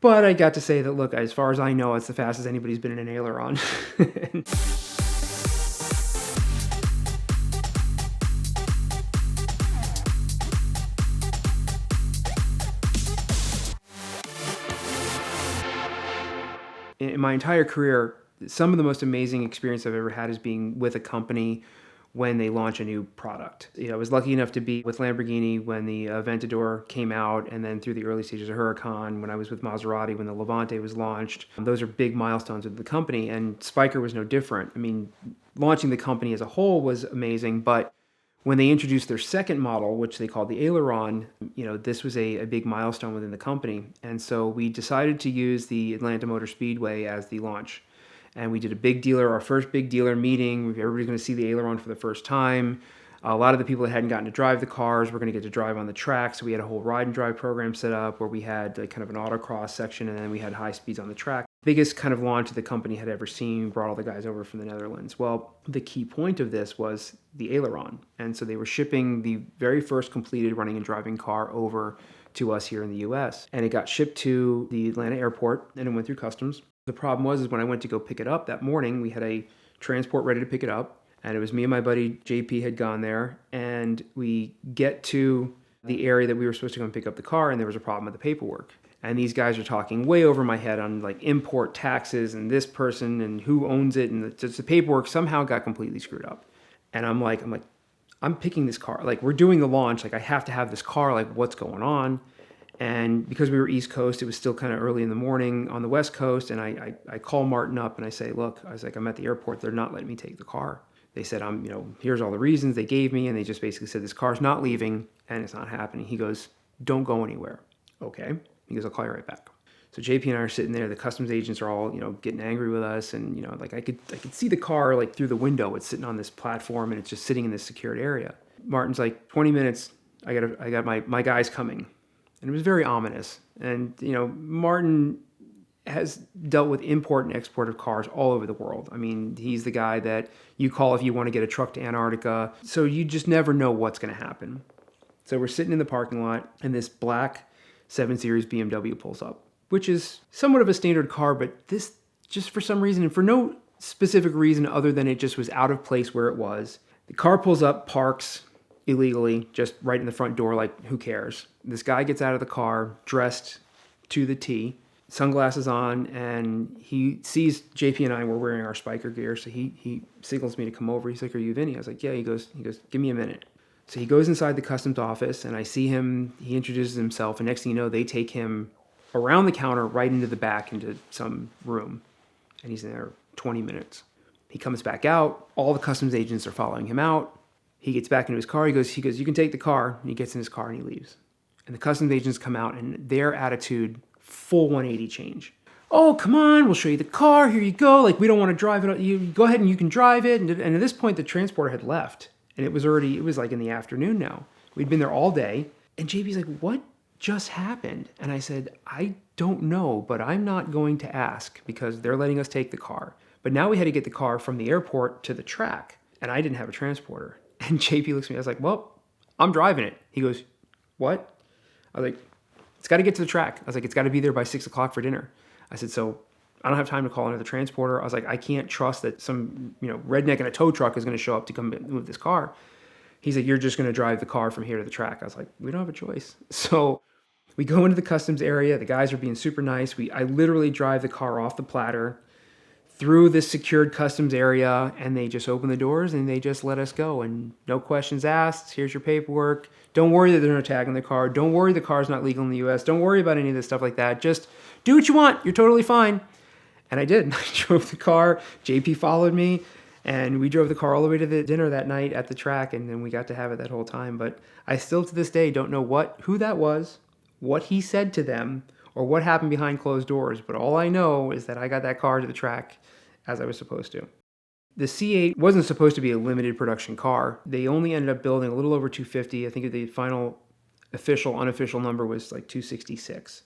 But I got to say that, look, as far as I know, it's the fastest anybody's been in an aileron. In my entire career, some of the most amazing experience I've ever had is being with a company when they launch a new product. I was lucky enough to be with Lamborghini when the Aventador came out, and then through the early stages of Huracan, when I was with Maserati when the Levante was launched. Those are big milestones of the company, and Spyker was no different. I mean, launching the company as a whole was amazing, but when they introduced their second model, which they called the Aileron, this was a big milestone within the company. And so we decided to use the Atlanta Motor Speedway as the launch. And we did our first big dealer meeting. Everybody's going to see the Aileron for the first time. A lot of the people that hadn't gotten to drive the cars were going to get to drive on the track. So we had a whole ride and drive program set up where we had like kind of an autocross section, and then we had high speeds on the track. Biggest kind of launch the company had ever seen, brought all the guys over from the Netherlands. Well, the key point of this was the Aileron. And so they were shipping the very first completed running and driving car over to us here in the US. And it got shipped to the Atlanta airport, and it went through customs. The problem was when I went to go pick it up that morning, we had a transport ready to pick it up. And it was me and my buddy JP had gone there, and we get to the area that we were supposed to go and pick up the car, and there was a problem with the paperwork. And these guys are talking way over my head on like import taxes and this person and who owns it, and the paperwork somehow got completely screwed up. And I'm like, I'm picking this car. Like, we're doing the launch. Like, I have to have this car. Like, what's going on? And because we were East Coast, it was still kind of early in the morning on the West Coast. And I call Martin up and I say, look, I was like, I'm at the airport. They're not letting me take the car. They said, here's all the reasons they gave me. And they just basically said, this car's not leaving and it's not happening. He goes, don't go anywhere. Okay. He goes, I'll call you right back. So JP and I are sitting there. The customs agents are all, getting angry with us. And, like I could see the car like through the window. It's sitting on this platform and it's just sitting in this secured area. Martin's like, 20 minutes. I got my guys coming. And it was very ominous. And, Martin has dealt with import and export of cars all over the world. I mean, he's the guy that you call if you want to get a truck to Antarctica. So you just never know what's going to happen. So we're sitting in the parking lot and this black 7 Series BMW pulls up, which is somewhat of a standard car, but this just for some reason, and for no specific reason other than it just was out of place where it was. The car pulls up, parks illegally, just right in the front door, like who cares? This guy gets out of the car, dressed to the T, sunglasses on, and he sees JP and I were wearing our Spyker gear, so he signals me to come over. He's like, are you Vinny? I was like, yeah. He goes, give me a minute. So he goes inside the customs office, and I see him, he introduces himself, and next thing you know, they take him around the counter right into the back into some room, and he's in there 20 minutes. He comes back out, all the customs agents are following him out. He gets back into his car, he goes, you can take the car, and he gets in his car and he leaves. And the customs agents come out, and their attitude, full 180 change. Oh, come on, we'll show you the car, here you go, like we don't want to drive it, you go ahead and you can drive it. And at this point, the transporter had left. And it was like in the afternoon now. We'd been there all day. And JP's like, what just happened? And I said, I don't know, but I'm not going to ask because they're letting us take the car. But now we had to get the car from the airport to the track. And I didn't have a transporter. And JP looks at me. I was like, well, I'm driving it. He goes, what? I was like, it's got to get to the track. I was like, it's got to be there by 6 o'clock for dinner. I said, so I don't have time to call another transporter. I was like, I can't trust that some, redneck in a tow truck is going to show up to come move this car. He's like, you're just going to drive the car from here to the track. I was like, we don't have a choice. So we go into the customs area. The guys are being super nice. I literally drive the car off the platter through this secured customs area, and they just open the doors and they just let us go. And no questions asked. Here's your paperwork. Don't worry that there's no tag on the car. Don't worry the car's not legal in the U.S. Don't worry about any of this stuff like that. Just do what you want. You're totally fine. And I did. I drove the car. JP followed me, and we drove the car all the way to the dinner that night at the track, and then we got to have it that whole time. But I still to this day don't know who that was, what he said to them, or what happened behind closed doors. But all I know is that I got that car to the track as I was supposed to. The C8 wasn't supposed to be a limited production car. They only ended up building a little over 250. I think the final unofficial number was like 266.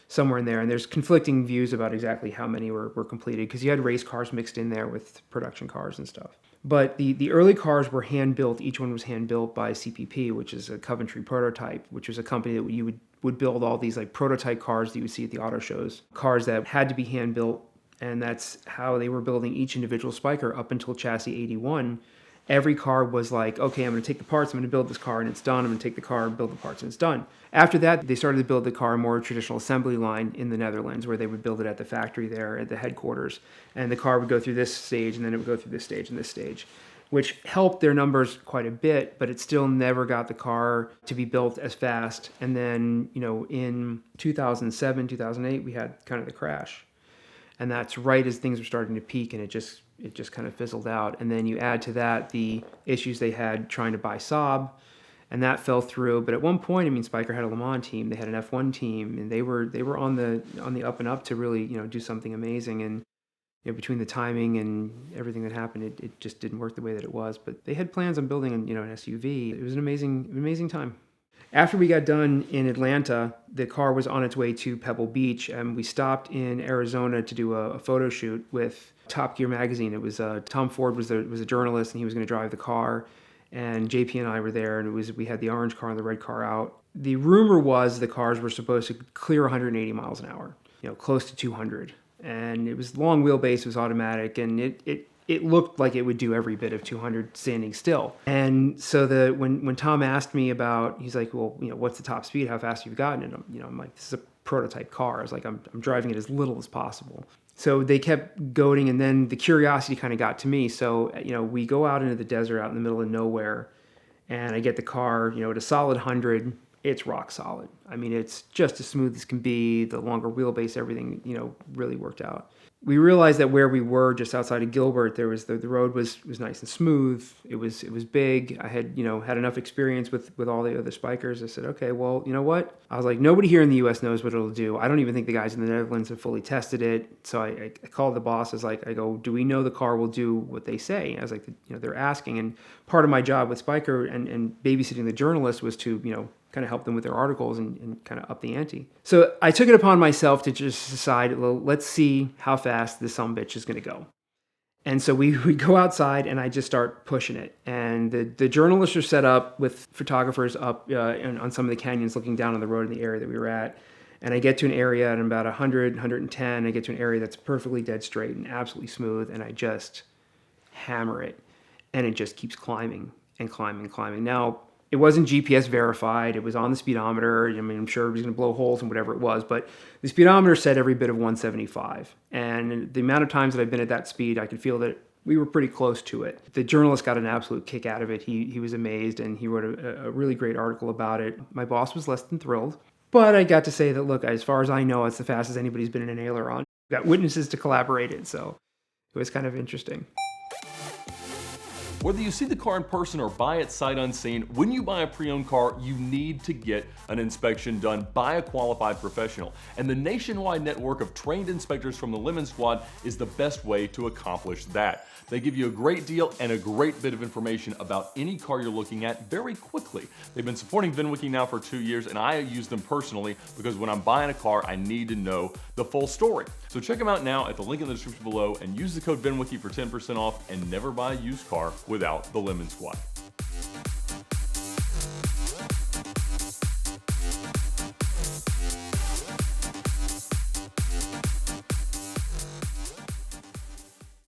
somewhere in there. And there's conflicting views about exactly how many were completed, because you had race cars mixed in there with production cars and stuff. But the early cars were hand built. Each one was hand built by CPP, which is a Coventry Prototype, which was a company that you would build all these like prototype cars that you would see at the auto shows, cars that had to be hand built. And that's how they were building each individual Spyker up until chassis 81. Every car was like, okay, I'm going to take the parts, I'm going to build this car, and it's done. I'm going to take the car, build the parts, and it's done. After that, they started to build the car more traditional assembly line in the Netherlands, where they would build it at the factory there at the headquarters. And the car would go through this stage, and then it would go through this stage and this stage, which helped their numbers quite a bit, but it still never got the car to be built as fast. And then, in 2007, 2008, we had kind of the crash. And that's right as things were starting to peak, and it just kind of fizzled out. And then you add to that the issues they had trying to buy Saab, and that fell through. But at one point, I mean, Spyker had a Le Mans team, they had an F1 team, and they were on the up and up to really do something amazing. And between the timing and everything that happened, it just didn't work the way that it was. But they had plans on building an SUV. It was an amazing time. After we got done in Atlanta, the car was on its way to Pebble Beach, and we stopped in Arizona to do a photo shoot with Top Gear magazine. It was Tom Ford was a journalist, and he was going to drive the car, and JP and I were there, and we had the orange car and the red car out. The rumor was the cars were supposed to clear 180 miles an hour, close to 200, and it was long wheelbase, it was automatic, and it looked like it would do every bit of 200 standing still. And so when Tom asked me about, he's like, well, what's the top speed? How fast have you gotten? And I'm like, this is a prototype car. I was like, I'm driving it as little as possible. So they kept goading, and then the curiosity kind of got to me. So, we go out into the desert, out in the middle of nowhere, and I get the car, at a solid 100. It's rock solid. I mean, it's just as smooth as can be. The longer wheelbase, everything, really worked out. We realized that where we were, just outside of Gilbert, there was the road was nice and smooth. It was big. I had had enough experience with all the other Spykers. I said, okay, well, you know what? I was like, nobody here in the U.S. knows what it'll do. I don't even think the guys in the Netherlands have fully tested it. So I called the boss. I go, do we know the car will do what they say? I was like, they're asking. And part of my job with Spyker and babysitting the journalists was to kind of help them with their articles and kind of up the ante. So I took it upon myself to just decide, well, let's see how fast this sumbitch is going to go. And so we go outside, and I just start pushing it. And the journalists are set up with photographers up on some of the canyons looking down on the road in the area that we were at. And I get to an area at about 100, 110. I get to an area that's perfectly dead straight and absolutely smooth, and I just hammer it. And it just keeps climbing and climbing and climbing. Now, it wasn't GPS verified. It was on the speedometer. I mean, I'm sure it was going to blow holes and whatever it was, but the speedometer said every bit of 175. And the amount of times that I've been at that speed, I could feel that we were pretty close to it. The journalist got an absolute kick out of it. He was amazed, and he wrote a really great article about it. My boss was less than thrilled, but I got to say that, look, as far as I know, it's the fastest anybody's been in an Aileron. Got witnesses to collaborate it, so it was kind of interesting. Whether you see the car in person or buy it sight unseen, when you buy a pre-owned car, you need to get an inspection done by a qualified professional. And the nationwide network of trained inspectors from the Lemon Squad is the best way to accomplish that. They give you a great deal and a great bit of information about any car you're looking at very quickly. They've been supporting VINwiki now for 2 years, and I use them personally because when I'm buying a car, I need to know the full story. So check them out now at the link in the description below and use the code VINwiki for 10% off, and never buy a used car without the Lemon Squad.